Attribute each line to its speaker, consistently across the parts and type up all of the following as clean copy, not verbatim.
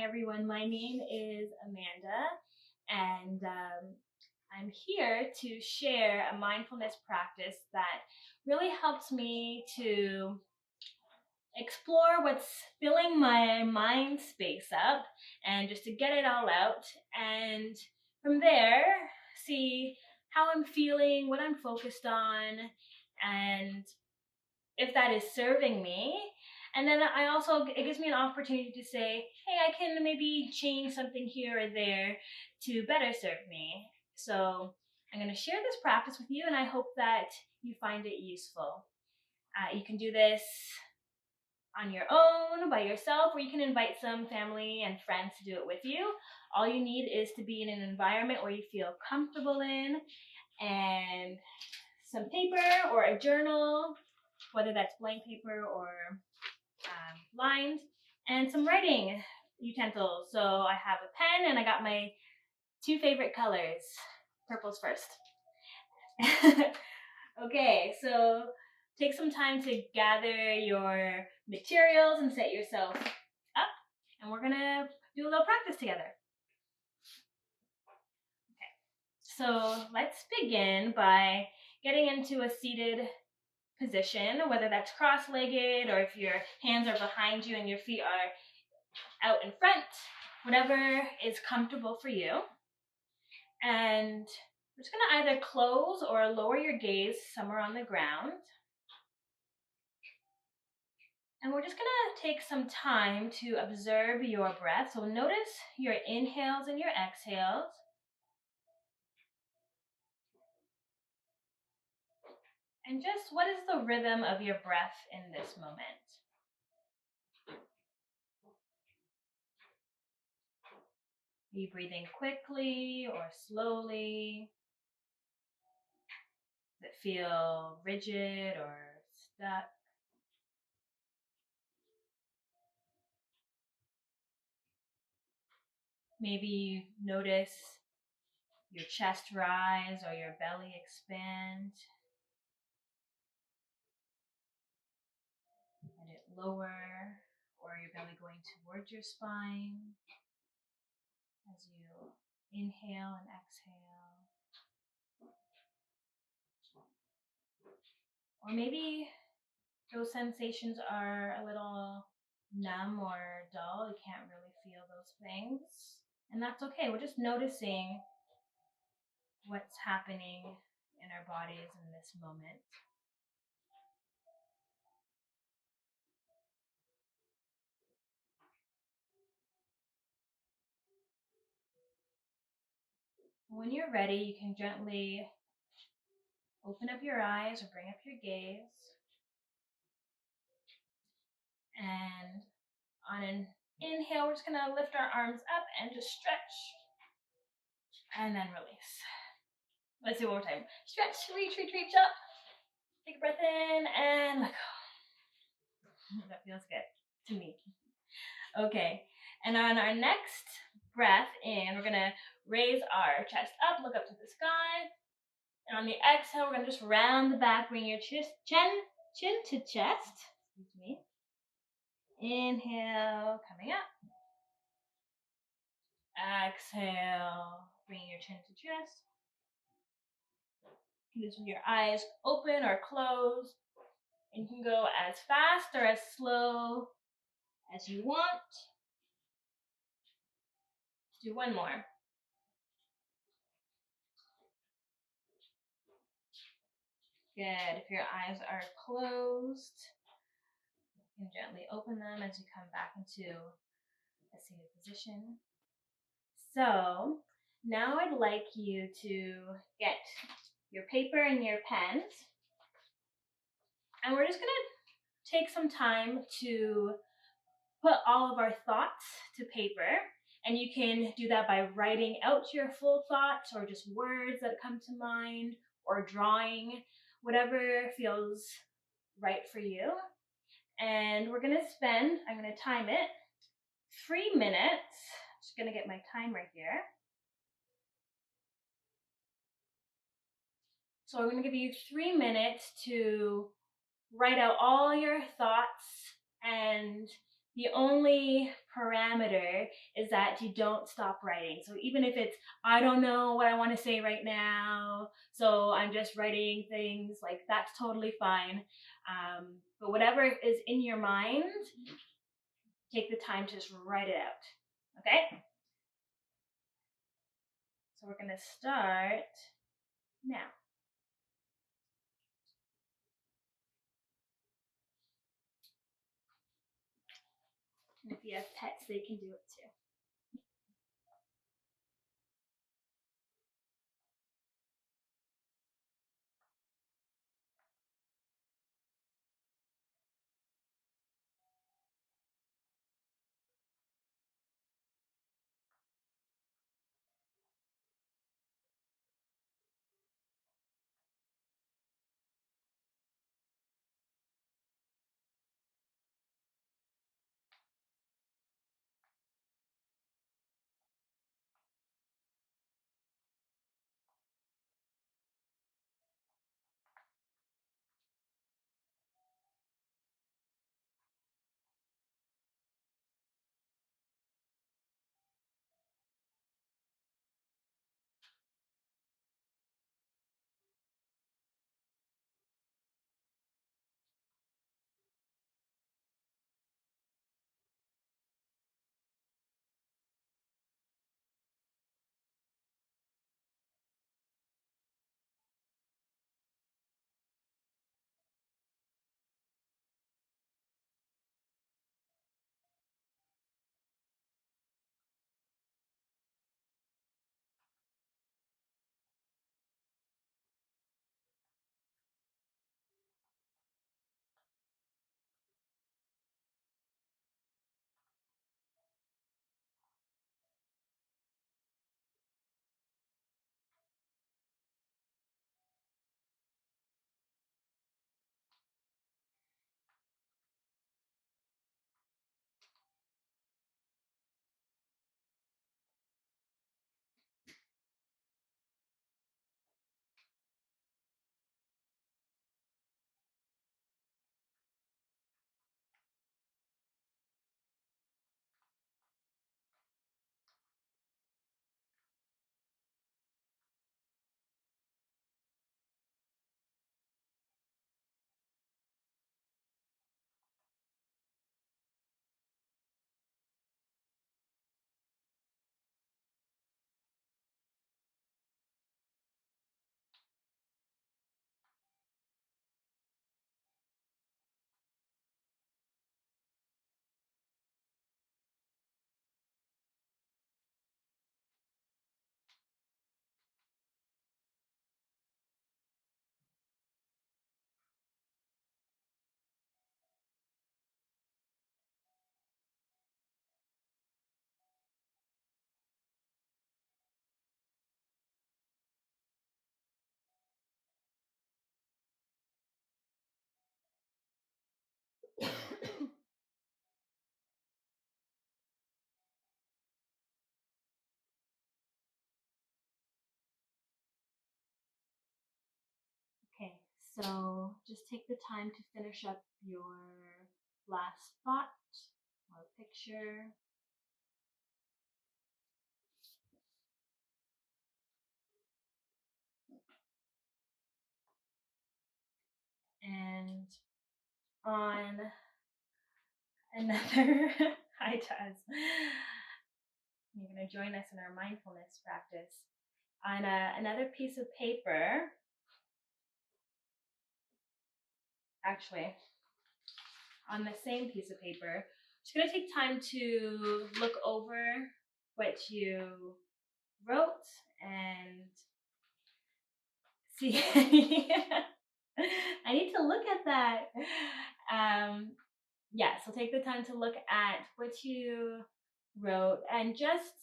Speaker 1: Hi everyone, my name is Amanda and I'm here to share a mindfulness practice that really helps me to explore what's filling my mind space up and just to get it all out, and from there see how I'm feeling, what I'm focused on, and if that is serving me. And then it gives me an opportunity to say, hey, I can maybe change something here or there to better serve me. So I'm going to share this practice with you, and I hope that you find it useful. You can do this on your own, by yourself, or you can invite some family and friends to do it with you. All you need is to be in an environment where you feel comfortable in, and some paper or a journal, whether that's blank paper or lined, and some writing utensils. So I have a pen and I got my two favorite colors. Purple's first. Okay, so take some time to gather your materials and set yourself up, and we're gonna do a little practice together. So let's begin by getting into a seated position, whether that's cross-legged or if your hands are behind you and your feet are out in front, whatever is comfortable for you. And we're just going to either close or lower your gaze somewhere on the ground. And we're just going to take some time to observe your breath. So notice your inhales and your exhales. And just what is the rhythm of your breath in this moment? Are you breathing quickly or slowly? Does it feel rigid or stuck? Maybe you notice your chest rise or your belly expand, and it lower, or your belly going towards your spine as you inhale and exhale. Or maybe those sensations are a little numb or dull. You can't really feel those things. And that's okay. We're just noticing what's happening in our bodies in this moment. When you're ready, you can gently open up your eyes or bring up your gaze. And on an inhale, we're just going to lift our arms up and just stretch. And then release. Let's do it one more time. Stretch, reach up. Take a breath in and let go. That feels good to me. Okay, and on our next breath in, we're going to raise our chest up, look up to the sky. And on the exhale, we're going to just round the back, bring your chin to chest. Excuse me. Inhale, coming up. Exhale, bringing your chin to chest. You can do this with your eyes open or closed. And you can go as fast or as slow as you want. Let's do one more. Good. If your eyes are closed, you can gently open them as you come back into a seated position. So now I'd like you to get your paper and your pens. And we're just going to take some time to put all of our thoughts to paper. And you can do that by writing out your full thoughts or just words that come to mind or drawing, whatever feels right for you. And we're going to spend, I'm going to time it, 3 minutes. Just going to get my timer here. So I'm going to give you 3 minutes to write out all your thoughts and The only parameter is that you don't stop writing. So even if it's, I don't know what I want to say right now, so I'm just writing things, like that's totally fine. But whatever is in your mind, take the time to just write it out. Okay? So we're going to start now. And if you have pets, they can do it too. Okay, so just take the time to finish up your last thought or picture. And on another, hi Taz, you're going to join us in our mindfulness practice. On another piece of paper, actually, on the same piece of paper, just going to take time to look over what you wrote and see. I need to look at that. Yeah, so take the time to look at what you wrote and just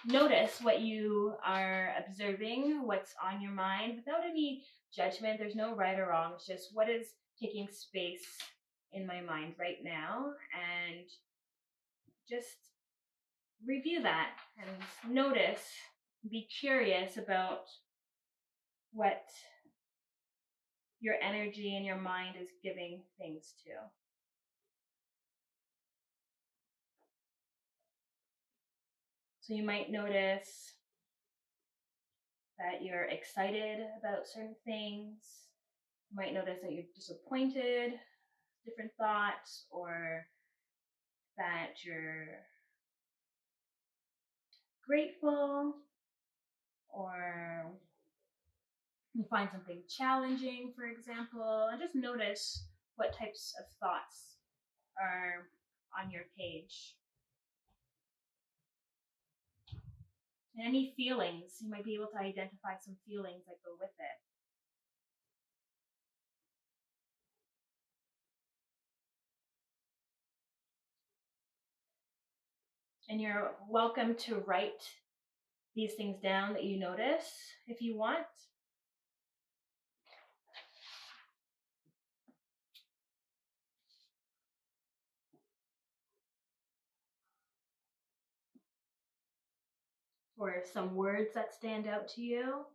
Speaker 1: notice what you are observing, what's on your mind without any judgment. There's no right or wrong. It's just what is taking space in my mind right now, and just review that and notice, be curious about what your energy and your mind is giving things to. So you might notice that you're excited about certain things. You might notice that you're disappointed, different thoughts, or that you're grateful, or you find something challenging, for example, and just notice what types of thoughts are on your page. And any feelings, you might be able to identify some feelings that go with it. And you're welcome to write these things down that you notice if you want. Or some words that stand out to you.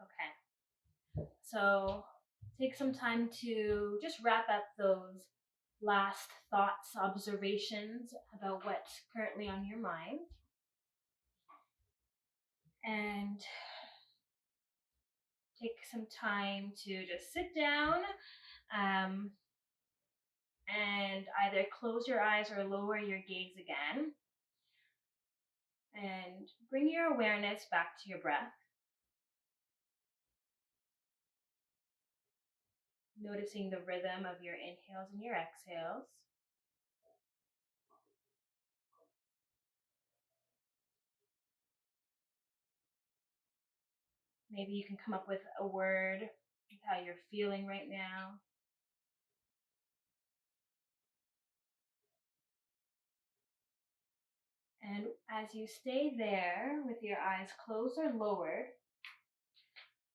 Speaker 1: Okay. So take some time to just wrap up those last thoughts, observations about what's currently on your mind. And take some time to just sit down and either close your eyes or lower your gaze again. And bring your awareness back to your breath. Noticing the rhythm of your inhales and your exhales. Maybe you can come up with a word of how you're feeling right now. And as you stay there with your eyes closed or lowered,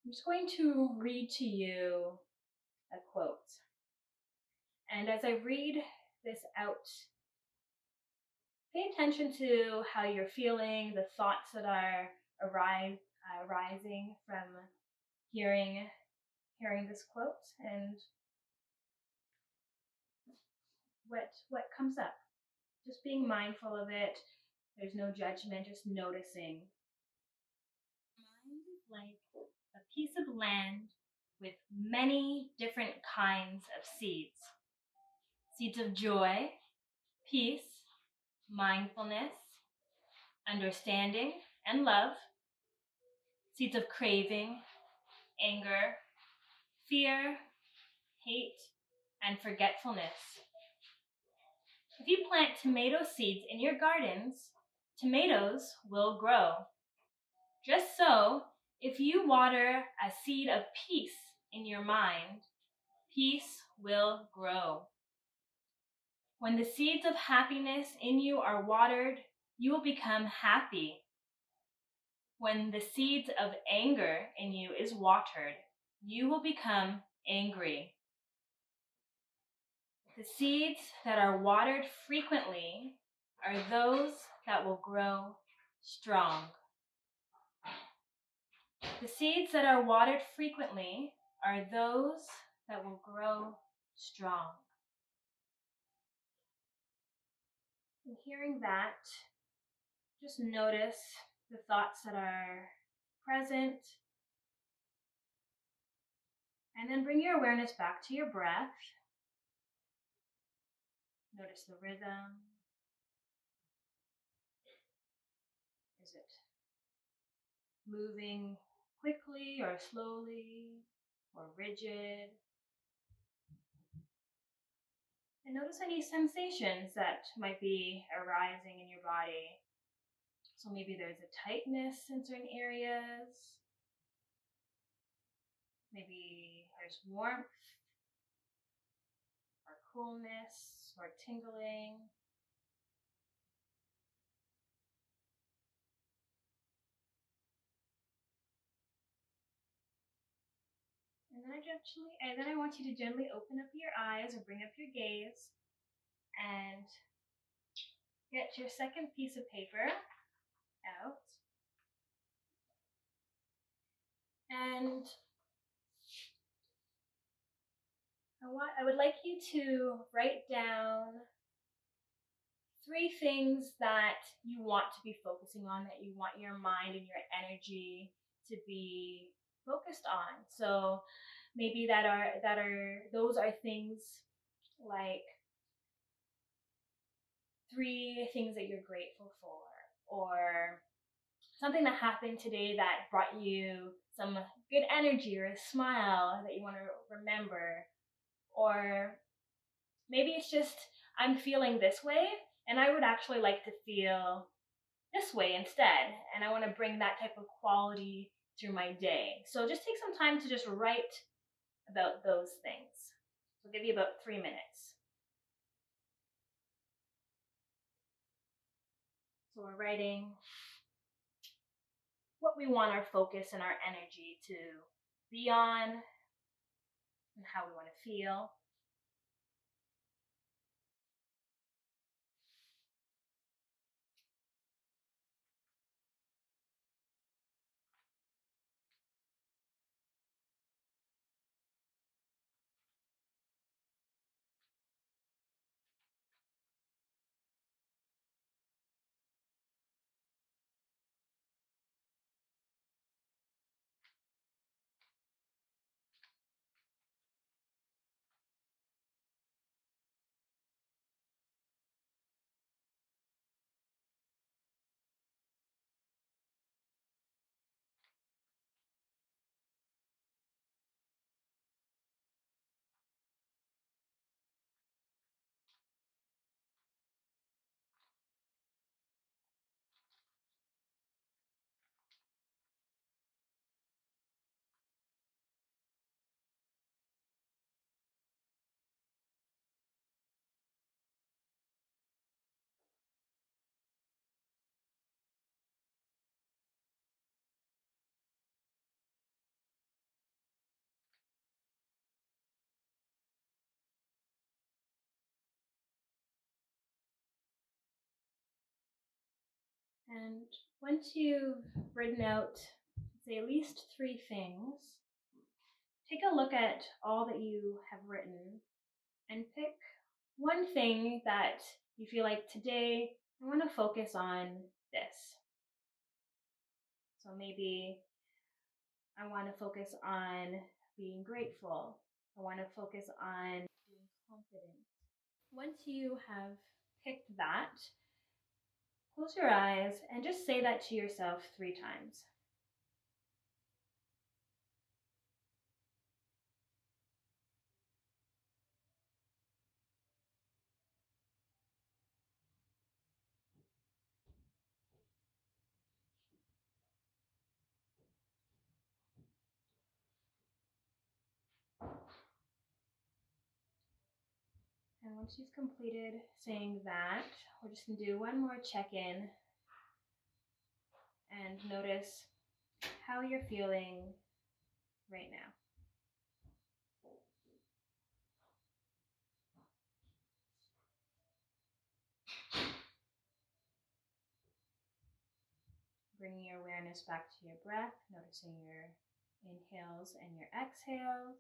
Speaker 1: I'm just going to read to you a quote. And as I read this out, pay attention to how you're feeling, the thoughts that are arising from hearing this quote, and what comes up. Just being mindful of it. There's no judgment, just noticing. Mind is like a piece of land with many different kinds of seeds. Seeds of joy, peace, mindfulness, understanding, and love. Seeds of craving, anger, fear, hate, and forgetfulness. If you plant tomato seeds in your gardens, tomatoes will grow. Just so, if you water a seed of peace in your mind, peace will grow. When the seeds of happiness in you are watered, you will become happy. When the seeds of anger in you is watered, you will become angry. The seeds that are watered frequently are those that will grow strong. The seeds that are watered frequently are those that will grow strong. And hearing that, just notice the thoughts that are present, and then bring your awareness back to your breath. Notice the rhythm. Is it moving quickly or slowly or rigid? And notice any sensations that might be arising in your body. So maybe there's a tightness in certain areas. Maybe there's warmth or coolness or tingling. And then And then I want you to gently open up your eyes or bring up your gaze and get your second piece of paper out. And I would like you to write down 3 things that you want to be focusing on, that you want your mind and your energy to be focused on. So maybe those are things like 3 things that you're grateful for, or something that happened today that brought you some good energy or a smile that you want to remember. Or maybe it's just, I'm feeling this way and I would actually like to feel this way instead. And I want to bring that type of quality through my day. So just take some time to just write about those things. So I'll give you about 3 minutes. So we're writing what we want our focus and our energy to be on and how we want to feel. And once you've written out, say, at least 3 things, take a look at all that you have written and pick one thing that you feel like today I want to focus on this. So maybe I want to focus on being grateful. I want to focus on being confident. Once you have picked that, close your eyes and just say that to yourself 3 times. And once you've completed saying that, we're just going to do one more check-in and notice how you're feeling right now. Bringing your awareness back to your breath, noticing your inhales and your exhales.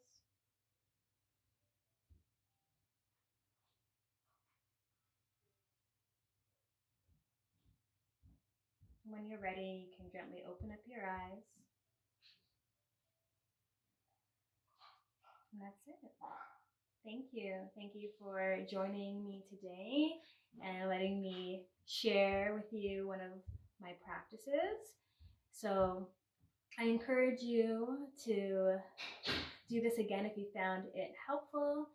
Speaker 1: When you're ready, you can gently open up your eyes. And that's it. Thank you. Thank you for joining me today and letting me share with you one of my practices. So I encourage you to do this again if you found it helpful.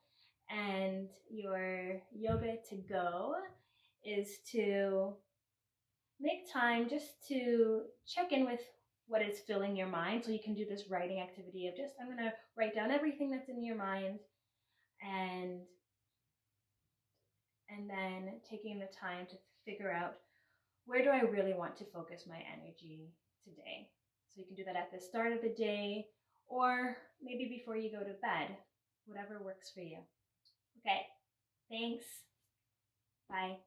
Speaker 1: And your yoga to go is to make time just to check in with what is filling your mind. So you can do this writing activity of just, I'm going to write down everything that's in your mind, and then taking the time to figure out, where do I really want to focus my energy today? So you can do that at the start of the day, or maybe before you go to bed, whatever works for you. Okay, thanks. Bye.